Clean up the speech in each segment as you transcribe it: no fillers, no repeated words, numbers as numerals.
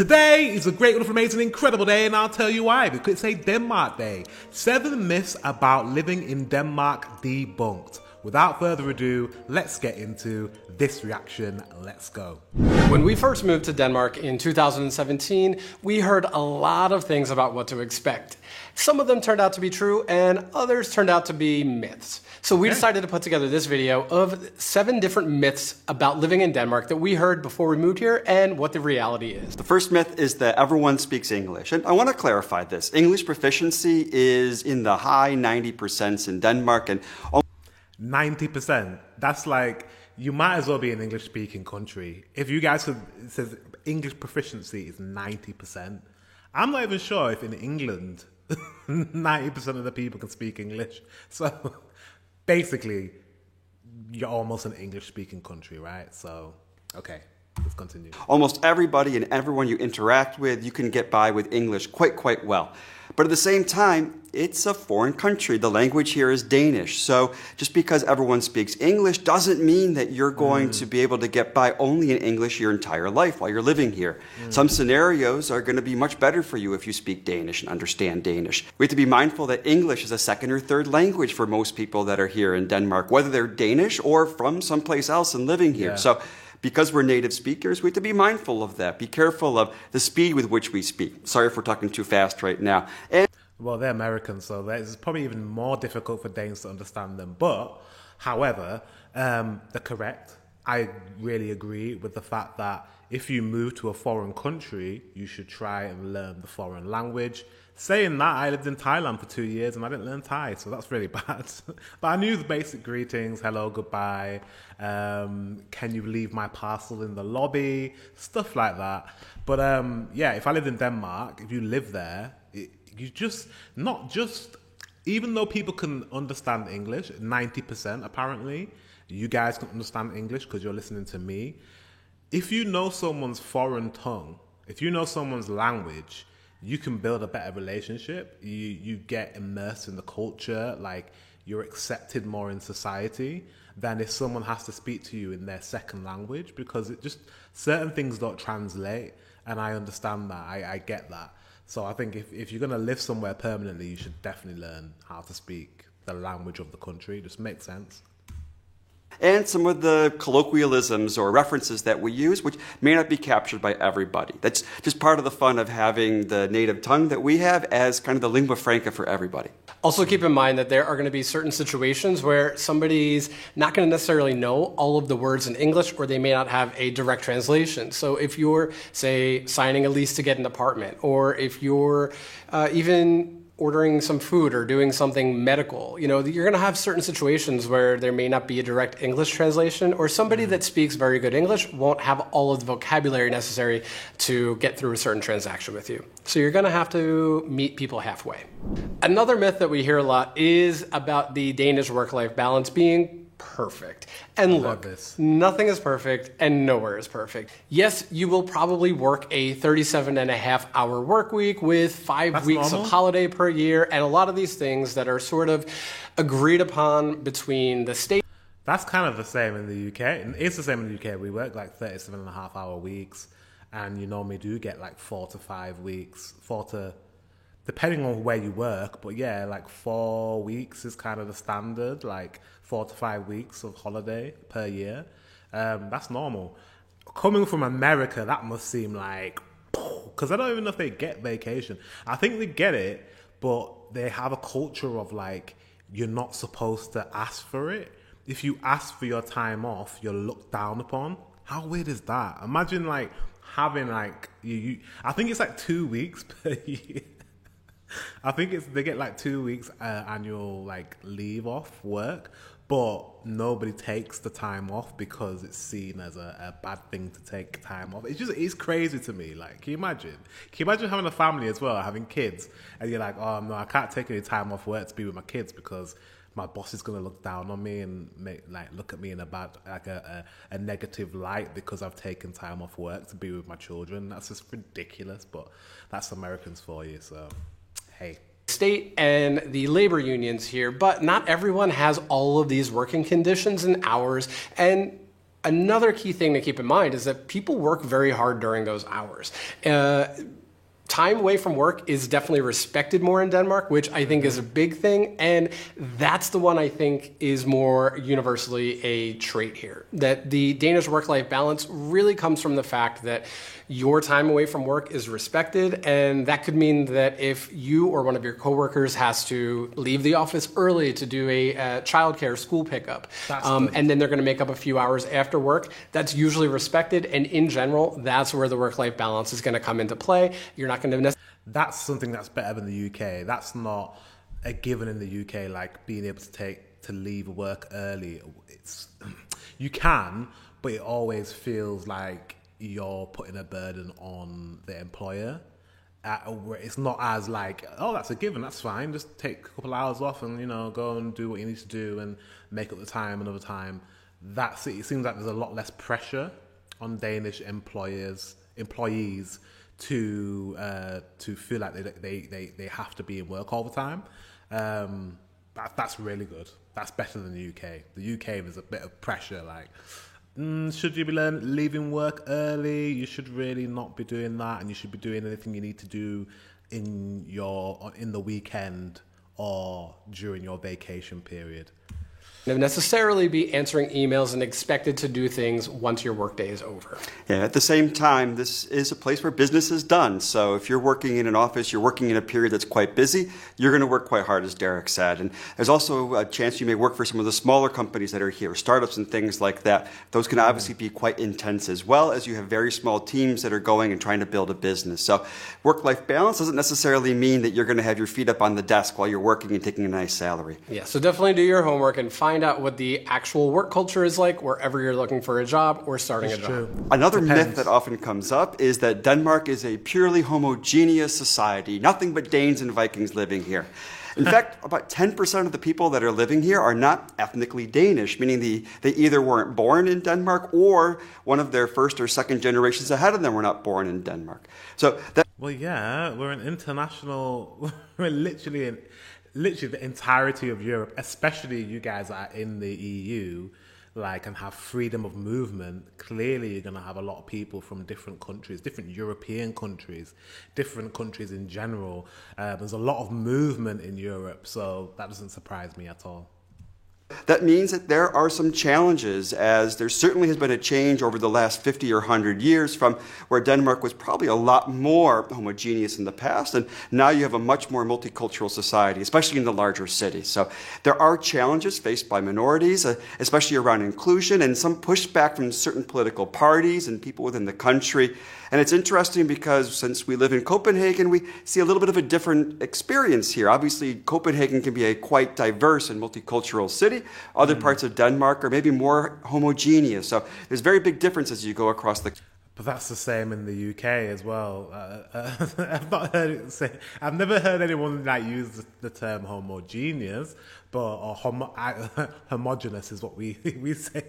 Today is a great, wonderful, amazing, incredible day, and I'll tell you why. Because it's a Denmark day. 7 myths about living in Denmark debunked. Without further ado, let's get into this reaction. Let's go. When we first moved to Denmark in 2017, we heard a lot of things about what to expect. Some of them turned out to be true, and others turned out to be myths. So we decided to put together this video of 7 different myths about living in Denmark that we heard before we moved here and what the reality is. The first myth is that everyone speaks English. And I want to clarify this. English proficiency is in the high 90% in Denmark. And 90%. That's like, you might as well be an English-speaking country. If you guys could, it says English proficiency is 90%. I'm not even sure if in England, 90% of the people can speak English. So basically, you're almost an English-speaking country, right? So, okay, let's continue. Almost everybody and everyone you interact with, you can get by with English quite well. But at the same time, it's a foreign country. The language here is Danish. So just because everyone speaks English doesn't mean that you're going to be able to get by only in English your entire life while you're living here. Some scenarios are going to be much better for you if you speak Danish and understand Danish. We have to be mindful that English is a second or third language for most people that are here in Denmark, whether they're Danish or from someplace else and living here. So because we're native speakers, we have to be mindful of that. Be careful of the speed with which we speak. Sorry if we're talking too fast right now. Well, they're Americans, so it's probably even more difficult for Danes to understand them. But, however, they're correct. I really agree with the fact that if you move to a foreign country, you should try and learn the foreign language. Saying that, I lived in Thailand for 2 years and I didn't learn Thai, so that's really bad. But I knew the basic greetings, hello, goodbye, can you leave my parcel in the lobby, stuff like that. But yeah, if I lived in Denmark, if you live there, you just, not just, even though people can understand English, 90% apparently, you guys can understand English because you're listening to me. If you know someone's foreign tongue, if you know someone's language, you can build a better relationship. You get immersed in the culture, like you're accepted more in society than if someone has to speak to you in their second language, because it just, certain things don't translate, and I understand that, I get that. So I think if you're going to live somewhere permanently, you should definitely learn how to speak the language of the country. It just makes sense. And some of the colloquialisms or references that we use, which may not be captured by everybody. That's just part of the fun of having the native tongue that we have as kind of the lingua franca for everybody. Also keep in mind that there are going to be certain situations where somebody's not going to necessarily know all of the words in English, or they may not have a direct translation. So if you're, say, signing a lease to get an apartment, or if you're even ordering some food or doing something medical, you know, you're going to have certain situations where there may not be a direct English translation, or somebody that speaks very good English won't have all of the vocabulary necessary to get through a certain transaction with you. So you're going to have to meet people halfway. Another myth that we hear a lot is about the Danish work-life balance being perfect. And look, nothing is perfect and nowhere is perfect. Yes, you will probably work a 37.5-hour work week with 5 weeks of holiday per year, and a lot of these things that are sort of agreed upon between the state. That's kind of the same in the UK. And it's the same in the UK. We work like 37.5-hour weeks, and you normally do get like 4 to 5 weeks, depending on where you work, but yeah, like 4 weeks is kind of the standard, like 4 to 5 weeks of holiday per year. That's normal. Coming from America, that must seem like, because I don't even know if they get vacation. I think they get it, but they have a culture of like, you're not supposed to ask for it. If you ask for your time off, you're looked down upon. How weird is that? Imagine like having like, I think it's like 2 weeks per year. I think they get like 2 weeks annual like leave off work, but nobody takes the time off because it's seen as a bad thing to take time off. It's crazy to me. Like, can you imagine having a family as well, having kids, and you're like, oh no, I can't take any time off work to be with my kids because my boss is gonna look down on me and look at me in a negative light because I've taken time off work to be with my children. That's just ridiculous, but that's Americans for you, so hey. State and the labor unions here, but not everyone has all of these working conditions and hours, and Another key thing to keep in mind is that people work very hard during those hours. Time away from work is definitely respected more in Denmark, which I think is a big thing. And that's the one I think is more universally a trait here. That the Danish work-life balance really comes from the fact that your time away from work is respected. And that could mean that if you or one of your coworkers has to leave the office early to do a childcare school pickup, and then they're going to make up a few hours after work, that's usually respected. And in general, that's where the work-life balance is going to come into play. You're not going to That's something that's better than the UK. That's not a given in the UK, like being able to leave work early. You can, but it always feels like you're putting a burden on the employer. It's not as like, oh, that's a given, that's fine. Just take a couple of hours off and, go and do what you need to do and make up the time another time. That's it. It seems like there's a lot less pressure on Danish employees to feel like they have to be in work all the time. That's really good. That's better than the UK. The UK, there's a bit of pressure, like, should you be leaving work early? You should really not be doing that, and you should be doing anything you need to do in the weekend or during your vacation period. Necessarily be answering emails and expected to do things once your workday is over. Yeah, at the same time, this is a place where business is done. So if you're working in an office, you're working in a period that's quite busy, you're going to work quite hard, as Derek said. And there's also a chance you may work for some of the smaller companies that are here, startups and things like that. Those can obviously be quite intense, as well as you have very small teams that are going and trying to build a business. So work-life balance doesn't necessarily mean that you're going to have your feet up on the desk while you're working and taking a nice salary. Yeah, so definitely do your homework and find out what the actual work culture is like wherever you're looking for a job or starting a job. True. Another myth that often comes up is that Denmark is a purely homogeneous society, nothing but Danes and Vikings living here. In fact, about 10% of the people that are living here are not ethnically Danish, meaning they either weren't born in Denmark or one of their first or second generations ahead of them were not born in Denmark. Well, yeah, we're an international, we're literally the entirety of Europe, especially you guys that are in the EU, and have freedom of movement. Clearly, you're going to have a lot of people from different countries, different European countries, different countries in general. There's a lot of movement in Europe, so that doesn't surprise me at all. That means that there are some challenges, as there certainly has been a change over the last 50 or 100 years from where Denmark was probably a lot more homogeneous in the past, and now you have a much more multicultural society, especially in the larger cities. So there are challenges faced by minorities, especially around inclusion, and some pushback from certain political parties and people within the country. And it's interesting because since we live in Copenhagen, we see a little bit of a different experience here. Obviously, Copenhagen can be a quite diverse and multicultural city. Other parts of Denmark are maybe more homogeneous. So there's very big differences as you go across the... But that's the same in the UK as well. I've never heard anyone use the term homogeneous, but homogeneous is what we say.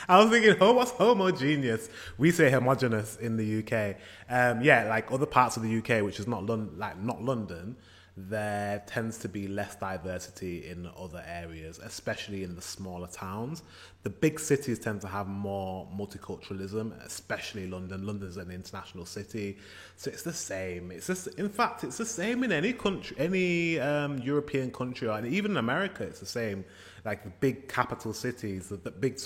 I was thinking, what's homogeneous? We say homogeneous in the UK. Like other parts of the UK, which is not London, there tends to be less diversity in other areas, especially in the smaller towns. The big cities tend to have more multiculturalism, especially London. London's an international city, so it's the same. In fact, it's the same in any country, any European country, and even in America, it's the same. Like the big capital cities, the big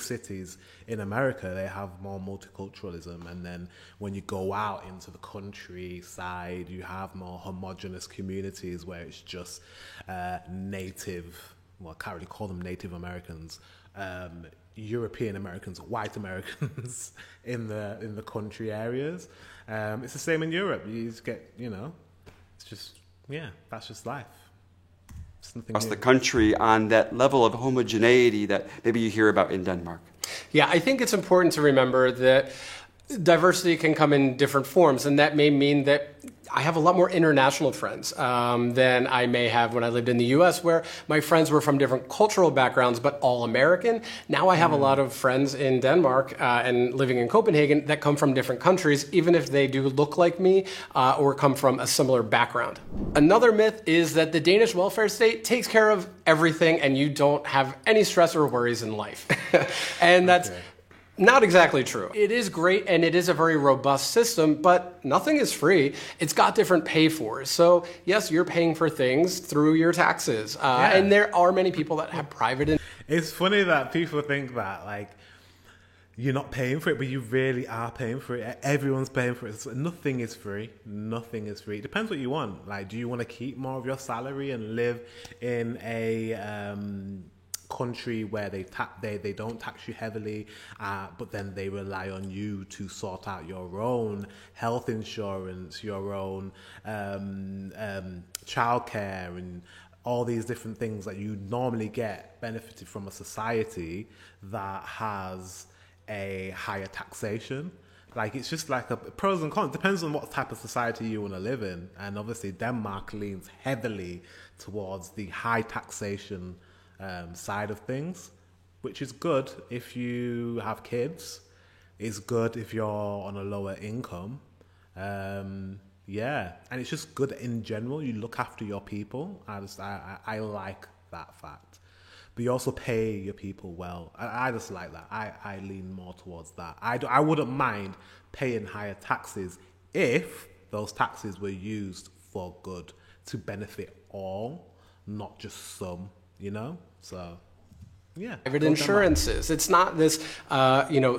cities in America, they have more multiculturalism, and then when you go out into the countryside, you have more homogenous communities where it's just native. Well, I can't really call them Native Americans. European Americans, white Americans in the country areas. It's the same in Europe. You just get, it's just, that's just life. Across the country on that level of homogeneity that maybe you hear about in Denmark. Yeah, I think it's important to remember that diversity can come in different forms, and that may mean that I have a lot more international friends than I may have when I lived in the US, where my friends were from different cultural backgrounds, but all American. Now I have a lot of friends in Denmark and living in Copenhagen that come from different countries, even if they do look like me or come from a similar background. Another myth is that the Danish welfare state takes care of everything and you don't have any stress or worries in life. And that's not exactly true. It is great and it is a very robust system, but nothing is free. It's got different pay-fors. So yes, you're paying for things through your taxes. And there are many people that have private. It's funny that people think that, like, you're not paying for it, but you really are paying for it. Everyone's paying for it. So nothing is free. Nothing is free. It depends what you want. Like, do you want to keep more of your salary and live in a country where they don't tax you heavily, but then they rely on you to sort out your own health insurance, your own childcare, and all these different things that you normally get benefited from a society that has a higher taxation. Like, it's just like a pros and cons. It depends on what type of society you want to live in. And obviously Denmark leans heavily towards the high taxation side of things, which is good if you have kids. It's good if you're on a lower income. And it's just good in general. You look after your people. I like that fact. But you also pay your people well. I just like that. I lean more towards that. I wouldn't mind paying higher taxes if those taxes were used for good, to benefit all, not just some, you know? So, yeah. Private insurances. It's not this,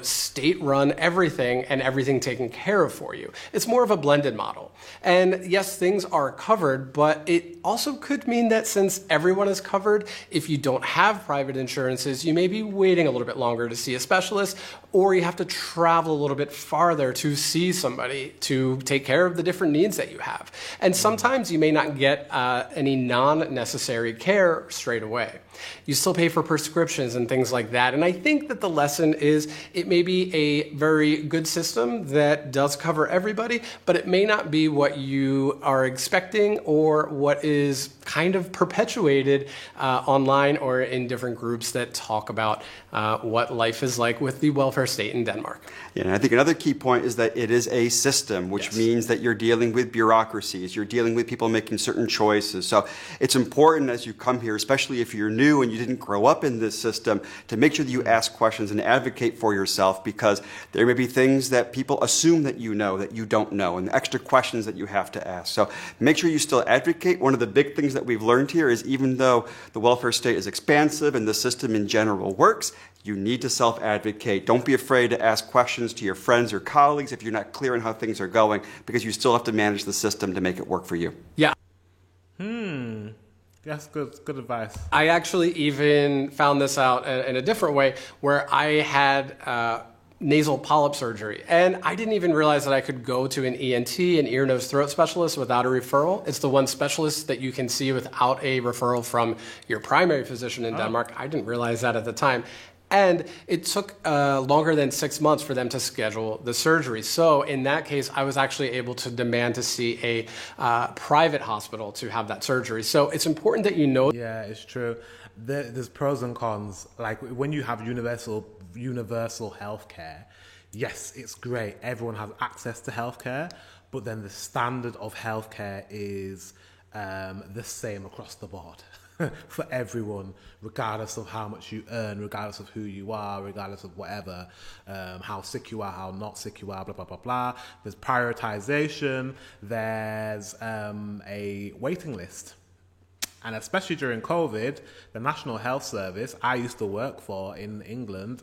state-run everything and everything taken care of for you. It's more of a blended model. And yes, things are covered, but it also could mean that since everyone is covered, if you don't have private insurances, you may be waiting a little bit longer to see a specialist, or you have to travel a little bit farther to see somebody to take care of the different needs that you have. And sometimes you may not get any non-necessary care straight away. You still pay for prescriptions and things like that. And I think that the lesson is it may be a very good system that does cover everybody, but it may not be what you are expecting or what is kind of perpetuated online or in different groups that talk about what life is like with the welfare state in Denmark. Yeah, and I think another key point is that it is a system, which means that you're dealing with bureaucracies, you're dealing with people making certain choices. So it's important as you come here, especially if you're new and you didn't grow up in this system, to make sure that you ask questions and advocate for yourself, because there may be things that people assume that you know that you don't know, and extra questions that you have to ask. So make sure you still advocate. One of the big things that we've learned here is even though the welfare state is expansive and the system in general works, you need to self-advocate. Don't be afraid to ask questions to your friends or colleagues if you're not clear on how things are going, because you still have to manage the system to make it work for you. Yeah. That's good advice. I actually even found this out in a different way, where I had nasal polyp surgery. And I didn't even realize that I could go to an ENT, an ear, nose, throat specialist, without a referral. It's the one specialist that you can see without a referral from your primary physician in Denmark. I didn't realize that at the time. And it took longer than 6 months for them to schedule the surgery. So in that case, I was actually able to demand to see a private hospital to have that surgery. So it's important that you know. Yeah, it's true. There's pros and cons. Like when you have universal healthcare, yes, it's great. Everyone has access to healthcare, but then the standard of healthcare is the same across the board. For everyone, regardless of how much you earn, regardless of who you are, regardless of whatever, how sick you are, how not sick you are, blah, blah, blah, blah. There's prioritization, there's a waiting list. And especially during COVID, the National Health Service I used to work for in England,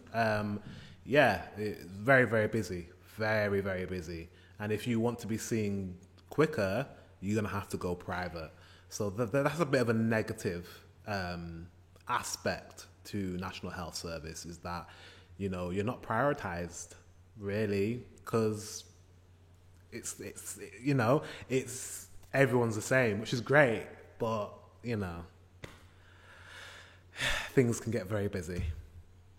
it's very, very busy. Very, very busy. And if you want to be seen quicker, you're going to have to go private. So that's a bit of a negative aspect to National Health Service, is that, you're not prioritized really, because it's everyone's the same, which is great, but things can get very busy.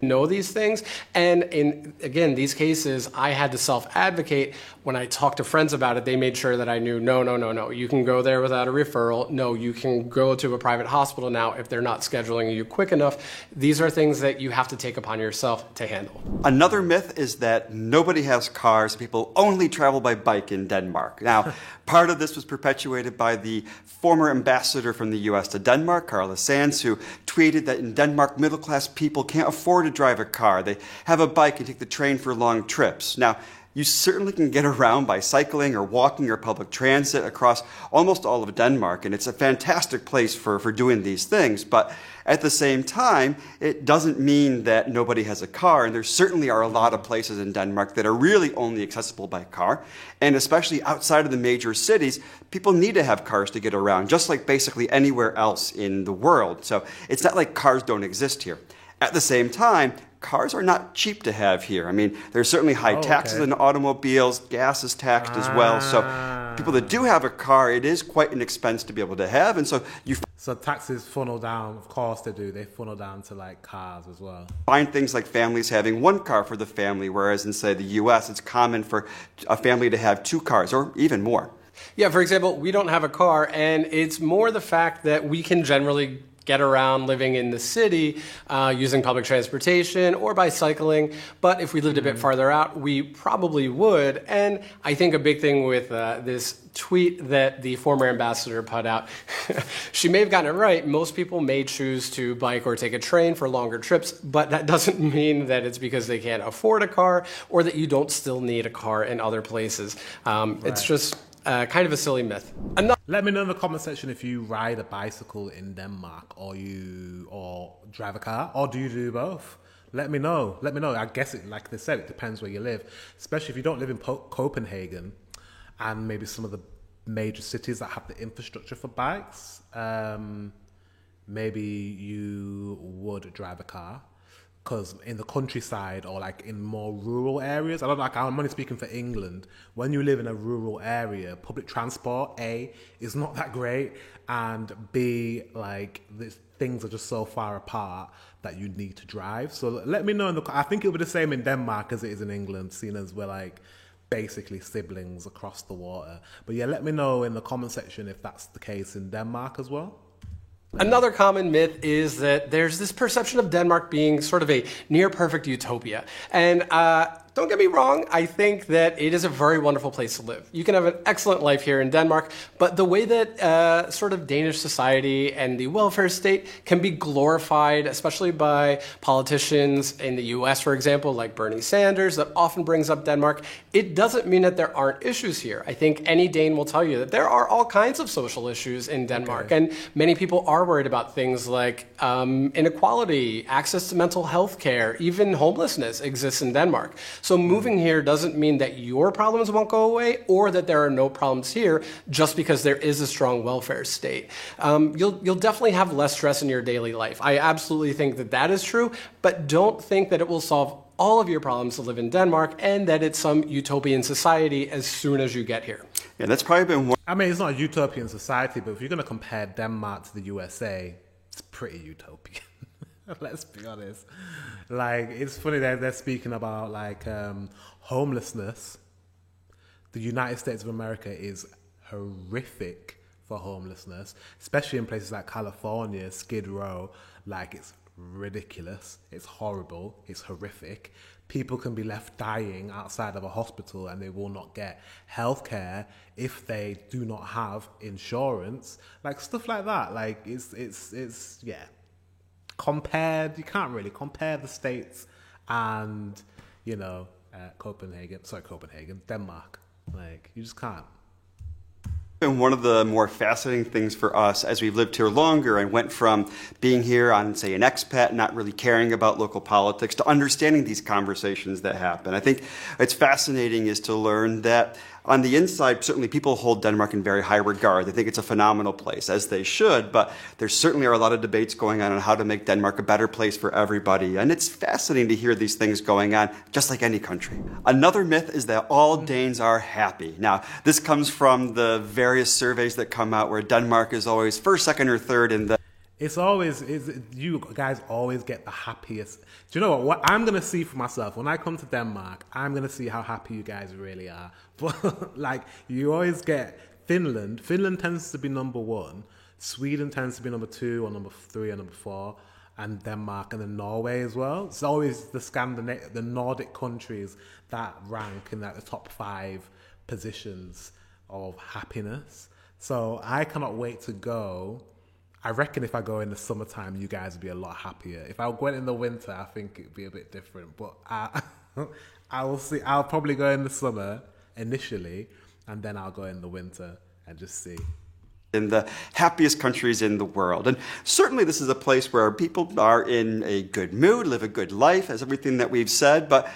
know these things. And in, again, these cases, I had to self-advocate. When I talked to friends about it, they made sure that I knew, no, you can go there without a referral. No, you can go to a private hospital now if they're not scheduling you quick enough. These are things that you have to take upon yourself to handle. Another myth is that nobody has cars. People only travel by bike in Denmark. Now, part of this was perpetuated by the former ambassador from the U.S. to Denmark, Carla Sands, who tweeted that in Denmark, middle-class people can't afford to drive a car. They have a bike and take the train for long trips. Now, you certainly can get around by cycling or walking or public transit across almost all of Denmark, and it's a fantastic place for doing these things. But at the same time, it doesn't mean that nobody has a car, and there certainly are a lot of places in Denmark that are really only accessible by car. And especially outside of the major cities, people need to have cars to get around, just like basically anywhere else in the world. So it's not like cars don't exist here. At the same time, cars are not cheap to have here. I mean, there's certainly high taxes on automobiles, gas is taxed as well. So people that do have a car, it is quite an expense to be able to have. And so So taxes funnel down, of course they do. They funnel down to like cars as well. Find things like families having one car for the family, whereas in, say, the U.S., it's common for a family to have two cars or even more. Yeah, for example, we don't have a car, and it's more the fact that we can generally get around living in the city using public transportation or by cycling. But if we lived a bit farther out, we probably would. And I think a big thing with this tweet that the former ambassador put out, she may have gotten it right. Most people may choose to bike or take a train for longer trips, but that doesn't mean that it's because they can't afford a car or that you don't still need a car in other places. It's just kind of a silly myth. Let me know in the comment section if you ride a bicycle in Denmark or drive a car, or do you do both? Let me know. I guess it, like they said, it depends where you live. Especially if you don't live in Copenhagen and maybe some of the major cities that have the infrastructure for bikes. Maybe you would drive a car. Because in the countryside or like in more rural areas, I'm only speaking for England. When you live in a rural area, public transport, A, is not that great, and B, like things are just so far apart that you need to drive. So let me know I think it'll be the same in Denmark as it is in England, seeing as we're like basically siblings across the water. But yeah, let me know in the comment section if that's the case in Denmark as well. Another common myth is that there's this perception of Denmark being sort of a near-perfect utopia. And don't get me wrong, I think that it is a very wonderful place to live. You can have an excellent life here in Denmark, but the way that sort of Danish society and the welfare state can be glorified, especially by politicians in the US, for example, like Bernie Sanders, that often brings up Denmark, it doesn't mean that there aren't issues here. I think any Dane will tell you that there are all kinds of social issues in Denmark, and many people are worried about things like inequality, access to mental health care, even homelessness exists in Denmark. So moving here doesn't mean that your problems won't go away or that there are no problems here just because there is a strong welfare state. You'll definitely have less stress in your daily life. I absolutely think that that is true, but don't think that it will solve all of your problems to live in Denmark and that it's some utopian society as soon as you get here. Yeah, that's probably been one. I mean, it's not a utopian society, but if you're going to compare Denmark to the USA, it's pretty utopian. Let's be honest. Like, it's funny that they're speaking about like homelessness. The United States of America is horrific for homelessness, especially in places like California, Skid Row. Like, it's ridiculous. It's horrible. It's horrific. People can be left dying outside of a hospital and they will not get healthcare if they do not have insurance. Like, stuff like that. Like, it's yeah. You can't really compare the States and, Denmark. Like, you just can't. And one of the more fascinating things for us as we've lived here longer and went from being here on, say, an expat, not really caring about local politics, to understanding these conversations that happen. I think it's fascinating is to learn that on the inside, certainly people hold Denmark in very high regard. They think it's a phenomenal place, as they should, but there certainly are a lot of debates going on how to make Denmark a better place for everybody. And it's fascinating to hear these things going on, just like any country. Another myth is that all Danes are happy. Now, this comes from the various surveys that come out where Denmark is always first, second, or third in the... You guys always get the happiest. Do you know what I'm gonna see for myself when I come to Denmark? I'm gonna see how happy you guys really are. But like, you always get Finland. Finland tends to be number one. Sweden tends to be number 2 or number 3 or number 4, and Denmark, and then Norway as well. It's always the Nordic countries that rank in like the top 5 positions of happiness. So I cannot wait to go. I reckon if I go in the summertime, you guys would be a lot happier. If I went in the winter, I think it'd be a bit different. But I will see. I'll probably go in the summer initially, and then I'll go in the winter and just see. In the happiest countries in the world. And certainly this is a place where people are in a good mood, live a good life, as everything that we've said. But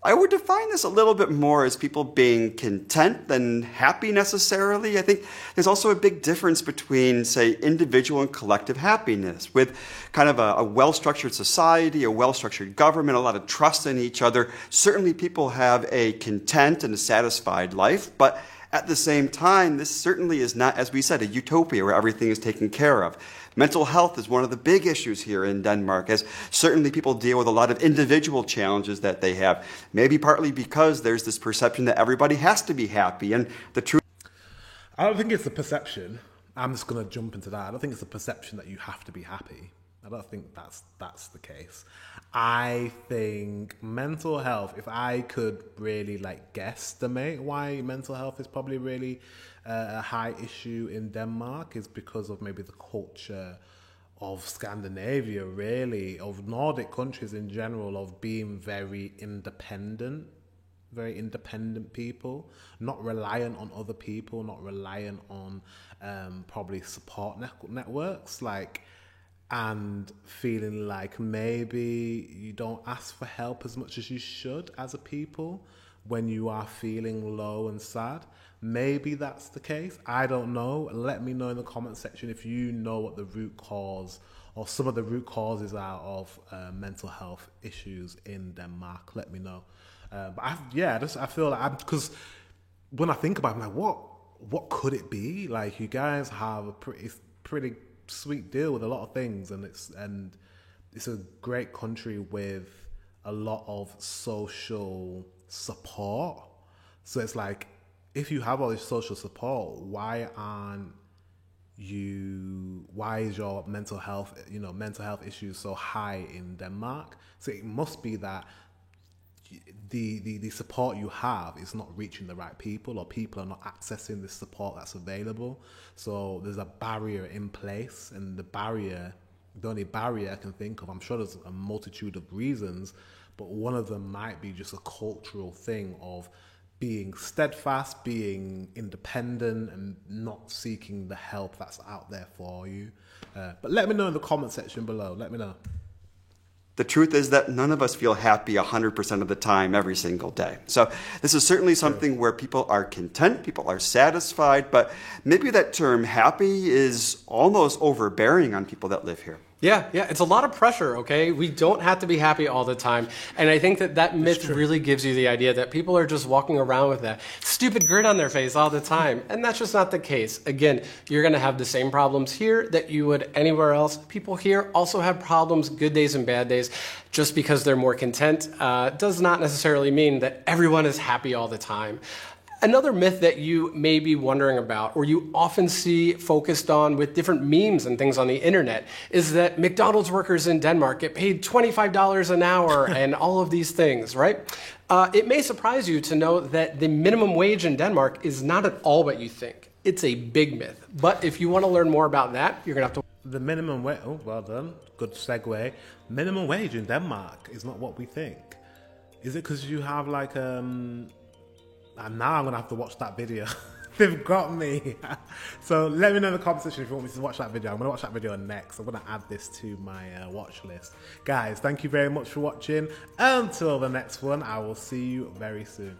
I would define this a little bit more as people being content than happy necessarily. I think there's also a big difference between, say, individual and collective happiness. With kind of a well-structured society, a well-structured government, a lot of trust in each other, certainly people have a content and a satisfied life. But at the same time, this certainly is not, as we said, a utopia where everything is taken care of. Mental health is one of the big issues here in Denmark, as certainly people deal with a lot of individual challenges that they have, maybe partly because there's this perception that everybody has to be happy. And the truth, I don't think it's a perception. I'm just going to jump into that. I don't think it's a perception that you have to be happy. I don't think that's the case. I think mental health, if I could really like guesstimate why mental health is probably really a high issue in Denmark, is because of maybe the culture of Scandinavia, really, of Nordic countries in general, of being very independent people, not reliant on other people, not reliant on probably support networks, and feeling like maybe you don't ask for help as much as you should as a people when you are feeling low and sad. Maybe that's the case. I don't know. Let me know in the comment section if you know what the root cause or some of the root causes are of mental health issues in Denmark. Let me know. But I feel like because when I think about it, I'm like, what could it be? Like, you guys have a pretty sweet deal with a lot of things, and it's a great country with a lot of social support. So it's like, if you have all this social support, why is your mental health issues so high in Denmark? So it must be that the support you have is not reaching the right people, or people are not accessing the support that's available. So there's a barrier in place, and the only barrier I can think of, I'm sure there's a multitude of reasons, but one of them might be just a cultural thing of being steadfast, being independent, and not seeking the help that's out there for you. But let me know in the comment section below. Let me know. the truth is that none of us feel happy 100% of the time every single day. So this is certainly something where people are content, people are satisfied, but maybe that term happy is almost overbearing on people that live here. Yeah, it's a lot of pressure, okay? We don't have to be happy all the time. And I think that myth really gives you the idea that people are just walking around with that stupid grin on their face all the time. And that's just not the case. Again, you're going to have the same problems here that you would anywhere else. People here also have problems, good days and bad days. Just because they're more content does not necessarily mean that everyone is happy all the time. Another myth that you may be wondering about, or you often see focused on with different memes and things on the internet, is that McDonald's workers in Denmark get paid $25 an hour and all of these things, right? It may surprise you to know that the minimum wage in Denmark is not at all what you think. It's a big myth. But if you want to learn more about that, you're going to have to... The minimum wage, oh, well done, good segue. Minimum wage in Denmark is not what we think. Is it because you have like... And now I'm going to have to watch that video. They've got me. So let me know in the comment section if you want me to watch that video. I'm going to watch that video next. I'm going to add this to my watch list. Guys, thank you very much for watching. Until the next one, I will see you very soon.